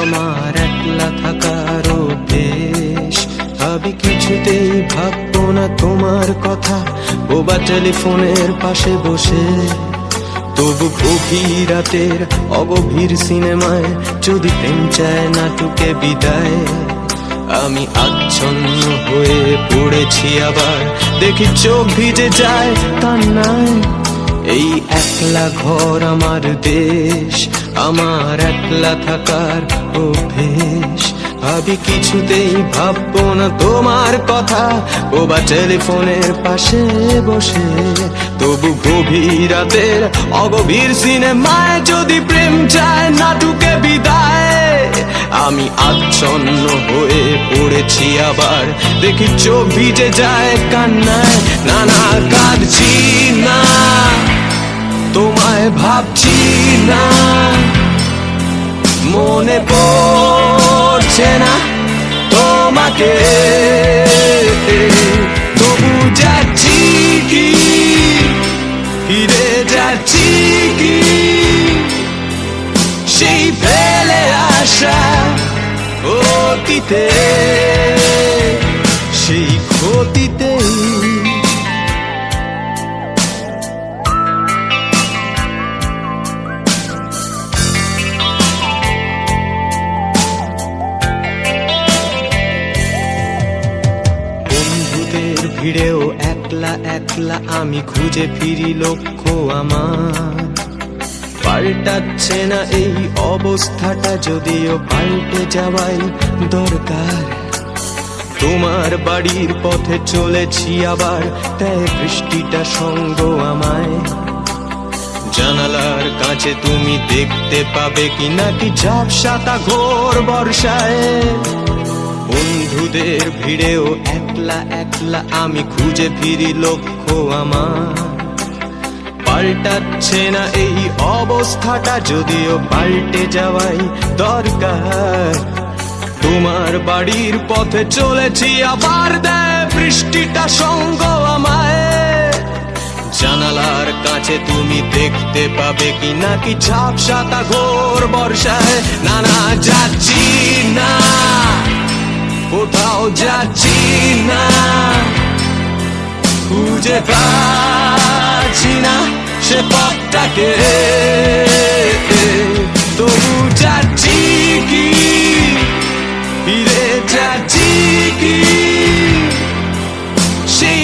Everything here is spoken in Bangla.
আমার একলা থাকার অভ্যেস। আমি কিছুতেই ভাববো না তোমার কথা, বোবা টেলিফোনের পাশে বসে। তবু গভীর রাতের অগভীর সিনেমায় যদি প্রেম চায় নাটুকে বিদায়, আমি আচ্ছন্ন হয়ে পড়েছি আবার, দেখি চোখ ভিজে যায় কান্নায়। এই একলা ঘর আমার দেশ, আমার একলা থাকার অভ্যেস। আমি কিছুতেই ভাববো না তোমার কথা, বোবা টেলিফোনের পাশে বসে। তবু গভীর রাতের অগভীর সিনেমায় যদি প্রেম চায় নাটুকে বিদায়, আমি আচ্ছন্ন হয়ে পড়েছি আবার, দেখি চোখ ভিজে যায় কান্নায়। না না, কাঁদছি না, তোমায় ভাবছি না, মনে পড়ছে না তোমাকে। তবু যাচ্ছি কি, ফিরে যাচ্ছি কি সেই ফেলে আসা অতীতে, সেই ক্ষতিতেই। বন্ধুদের ভিড়েও একলা একলা আমি খুঁজে ফিরি লক্ষ্য আমার। পাল্টাচ্ছে না এই অবস্থাটা, যদিও পাল্টে যাওয়াই দরকার। তোমার বাড়ির পথে চলেছি আবার, তাই বৃষ্টিটা সঙ্গ আমায়। জানালার কাছে তুমি দেখতে পাবে কি নাকি ঝাপসাতা ঘোর বর্ষায়। বন্ধুদের ভিড়েও একলা একলা আমি খুঁজে ফিরি লক্ষ্য আমার। পাল্টাচ্ছে না এই অবস্থাটা, যদিও পাল্টে যাওয়াই দরকার। তোমার বাড়ির পথে চলেছি আবার, দেয় বৃষ্টিটা সঙ্গ আমায়। জানালার কাছে তুমি দেখতে পাবে কি নাকি ঝাপসাতা ঘোর বর্ষায়। না না, যাচ্ছি না, কোথাও যাচ্ছি না, খুঁজে পাচ্ছি না সে পথটাকে। তবু যাচ্ছি কি, ফিরে যাচ্ছি কি সেই